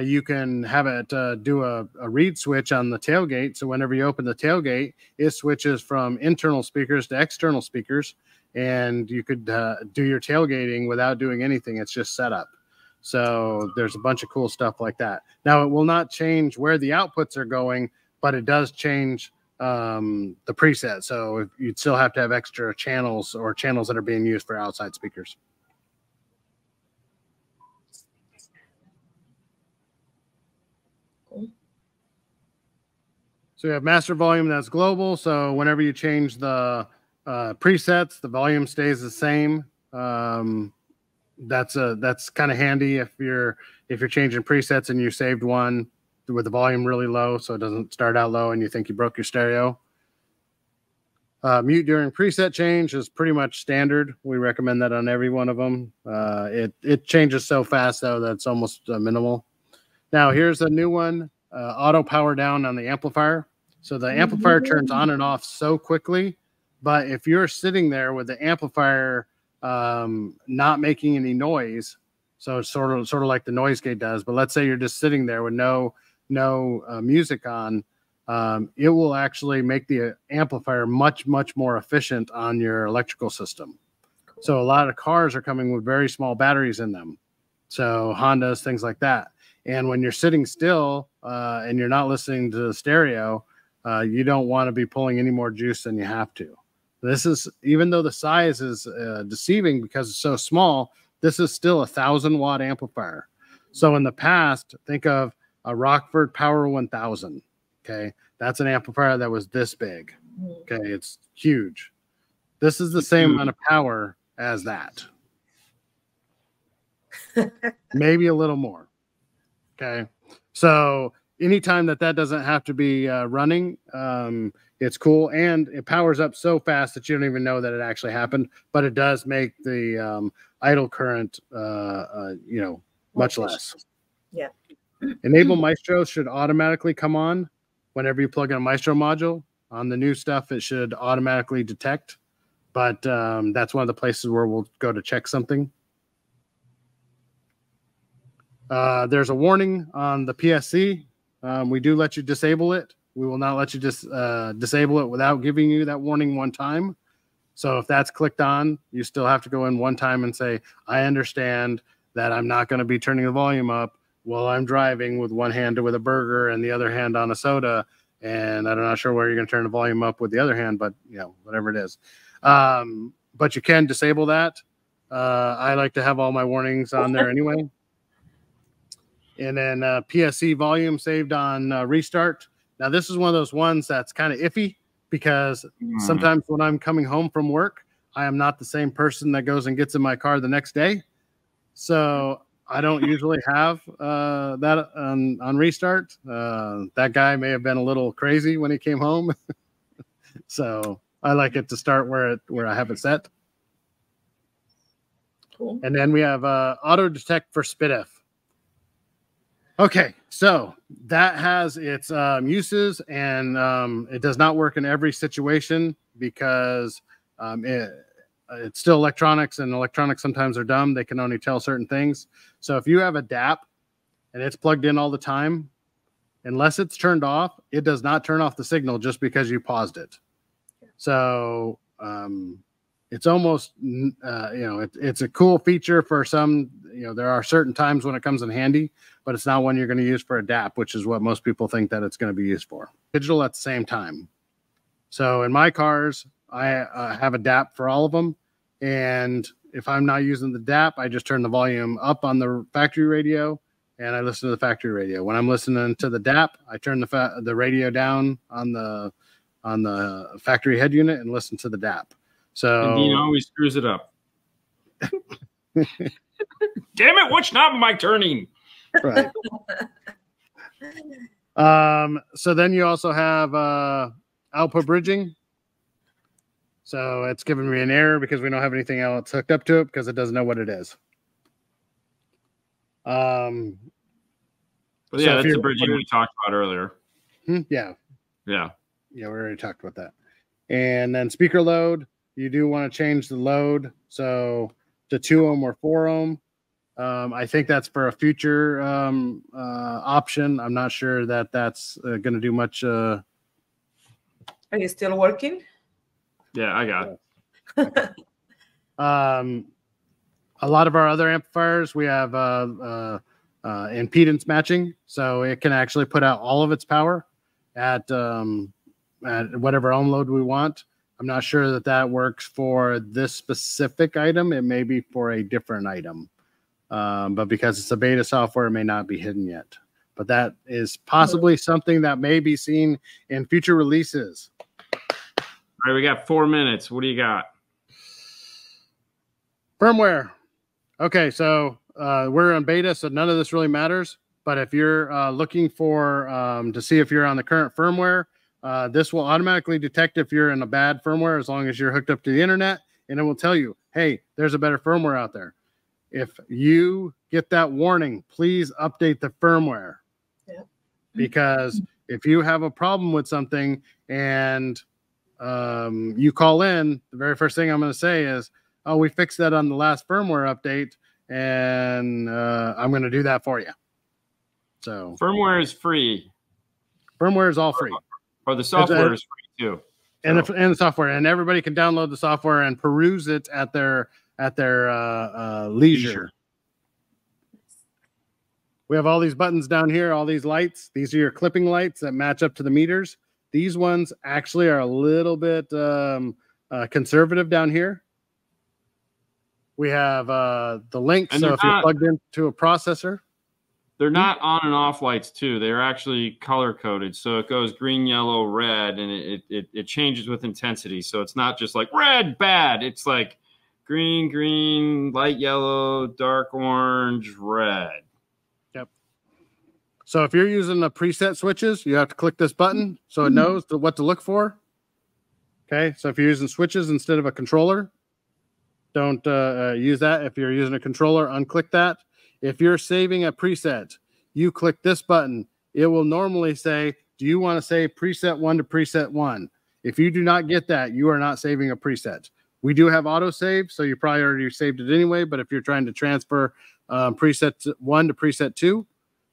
you can have it do a read switch on the tailgate. So whenever you open the tailgate, it switches from internal speakers to external speakers. And you could do your tailgating without doing anything. It's just set up. So there's a bunch of cool stuff like that. Now, it will not change where the outputs are going, but it does change the preset. So you'd still have to have extra channels or channels that are being used for outside speakers. So you have master volume that's global. So whenever you change the presets, the volume stays the same. that's kind of handy if you're changing presets and you saved one with the volume really low, so it doesn't start out low and you think you broke your stereo. Mute during preset change is pretty much standard. We recommend that on every one of them. It changes so fast though that it's almost minimal. Now here's a new one, auto power down on the amplifier. So the amplifier turns on and off so quickly, but if you're sitting there with the amplifier not making any noise, so it's sort of like the noise gate does, but let's say you're just sitting there with no music on, it will actually make the amplifier much more efficient on your electrical system. Cool. So a lot of cars are coming with very small batteries in them, so Hondas, things like that. And when you're sitting still and you're not listening to the stereo, you don't want to be pulling any more juice than you have to. This is, even though the size is deceiving because it's so small, this is still 1,000-watt amplifier. So in the past, think of a Rockford Power 1000. Okay, that's an amplifier that was this big. Okay, it's huge. This is the same amount of power as that. Maybe a little more. Okay, so anytime that doesn't have to be running, it's cool, and it powers up so fast that you don't even know that it actually happened. But it does make the idle current, much less. Yeah. Enable Maestro should automatically come on whenever you plug in a Maestro module. On the new stuff, it should automatically detect, but that's one of the places where we'll go to check something. There's a warning on the PSC. We do let you disable it. We will not let you just disable it without giving you that warning one time. So if that's clicked on, you still have to go in one time and say, I understand that I'm not going to be turning the volume up while I'm driving with one hand with a burger and the other hand on a soda. And I'm not sure where you're going to turn the volume up with the other hand, but whatever it is. But you can disable that. I like to have all my warnings on there anyway. And then PSC volume saved on restart. Now, this is one of those ones that's kind of iffy because sometimes when I'm coming home from work, I am not the same person that goes and gets in my car the next day. So I don't usually have that on restart. That guy may have been a little crazy when he came home. So I like it to start where I have it set. Cool. And then we have auto detect for SPDIF. Okay, so that has its uses, and it does not work in every situation because it's still electronics, and electronics sometimes are dumb. They can only tell certain things. So if you have a DAP and it's plugged in all the time, unless it's turned off, it does not turn off the signal just because you paused it. So it's almost, it's a cool feature for some. There are certain times when it comes in handy, but it's not one you're going to use for a DAP, which is what most people think that it's going to be used for. Digital at the same time. So in my cars, I have a DAP for all of them. And if I'm not using the DAP, I just turn the volume up on the factory radio and I listen to the factory radio. When I'm listening to the DAP, I turn the radio down on the factory head unit and listen to the DAP. So and Dean always screws it up. Damn it, which knob am I turning? Right. So then you also have output bridging. So it's giving me an error because we don't have anything else hooked up to it because it doesn't know what it is. But yeah, that's the bridging we talked about earlier. Yeah. Yeah. Yeah, we already talked about that. And then speaker load, you do want to change the load. So to 2 ohm or 4 ohm. I think that's for a future option. I'm not sure that that's going to do much. Are you still working? Yeah, I got it. A lot of our other amplifiers, we have impedance matching. So it can actually put out all of its power at whatever ohm load we want. I'm not sure that works for this specific item. It may be for a different item. But because it's a beta software, it may not be hidden yet. But that is possibly something that may be seen in future releases. All right, we got 4 minutes. What do you got? Firmware. Okay, so we're on beta, so none of this really matters. But if you're looking for to see if you're on the current firmware, this will automatically detect if you're in a bad firmware as long as you're hooked up to the internet, and it will tell you, hey, there's a better firmware out there. If you get that warning, please update the firmware. Yeah. Because if you have a problem with something and you call in, the very first thing I'm going to say is, oh, we fixed that on the last firmware update, and I'm going to do that for you. So firmware is free. Firmware is all free. Or the software is free too. And the software, and everybody can download the software and peruse it at their leisure. We have all these buttons down here, all these lights. These are your clipping lights that match up to the meters. These ones actually are a little bit conservative down here. We have the link, so if you're plugged into a processor. They're not on and off lights too. They're actually color coded. So it goes green, yellow, red, and it changes with intensity. So it's not just like red, bad. It's like green, green, light yellow, dark orange, red. Yep. So if you're using the preset switches, you have to click this button so it knows what to look for. Okay. So if you're using switches instead of a controller, don't use that. If you're using a controller, unclick that. If you're saving a preset, you click this button. It will normally say, do you want to save preset 1 to preset 1? If you do not get that, you are not saving a preset. We do have autosave, so you probably already saved it anyway, but if you're trying to transfer preset 1 to preset 2,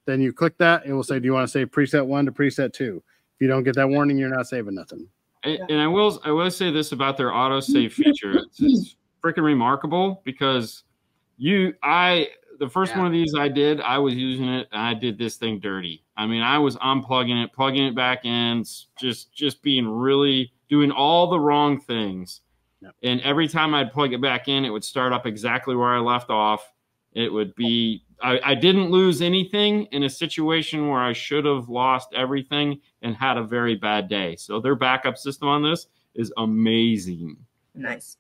then you click that. It will say, do you want to save preset 1 to preset 2? If you don't get that warning, you're not saving nothing. And I will say this about their autosave feature. It's freaking remarkable because the first one of these I was using it, and I did this thing dirty. I mean, I was unplugging it, plugging it back in, just being really doing all the wrong things. Yep. And every time I'd plug it back in, it would start up exactly where I left off. It would be, I didn't lose anything in a situation where I should have lost everything and had a very bad day. So their backup system on this is amazing. Nice.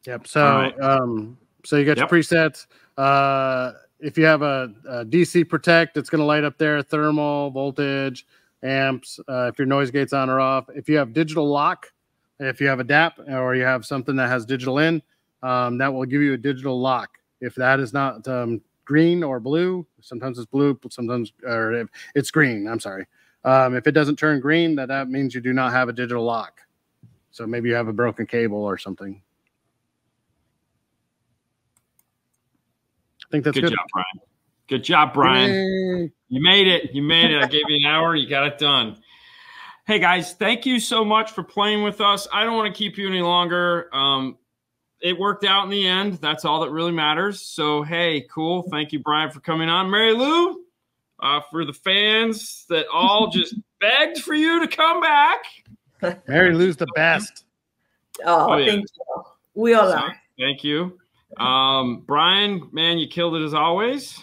Yep. So, so you got your presets. If you have a DC Protect, it's going to light up there, thermal, voltage, amps, if your noise gate's on or off. If you have digital lock, if you have a DAP or you have something that has digital in, that will give you a digital lock. If that is not green or blue, sometimes it's blue, sometimes, or if it's green, I'm sorry. If it doesn't turn green, that means you do not have a digital lock. So maybe you have a broken cable or something. I think that's good. Good job, Brian. Good job, Brian. Yay. You made it. You made it. I gave you an hour. You got it done. Hey, guys, thank you so much for playing with us. I don't want to keep you any longer. It worked out in the end. That's all that really matters. So, hey, cool. Thank you, Brian, for coming on. Mary Lou, for the fans that all just begged for you to come back. Mary Lou's the best. Oh, yeah. Thank you. We all are. Thank you. Brian, man, you killed it as always.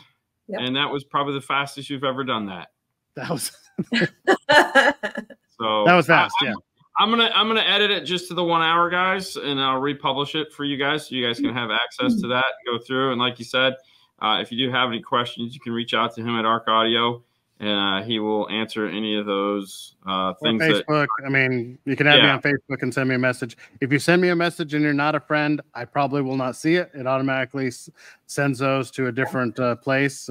Yep. And that was probably the fastest you've ever done that. That was so that was fast. I'm gonna edit it just to the 1 hour, guys, and I'll republish it for you guys so you guys can have access to that and go through. And like you said, if you do have any questions, you can reach out to him at Arc Audio, and he will answer any of those things. Or Facebook. I mean, you can add me on Facebook and send me a message. If you send me a message and you're not a friend, I probably will not see it. It automatically sends those to a different place.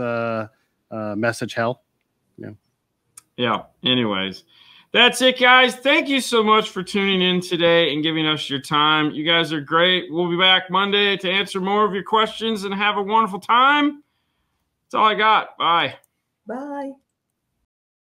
Message hell. Yeah. Anyways, that's it, guys. Thank you so much for tuning in today and giving us your time. You guys are great. We'll be back Monday to answer more of your questions and have a wonderful time. That's all I got. Bye. Bye.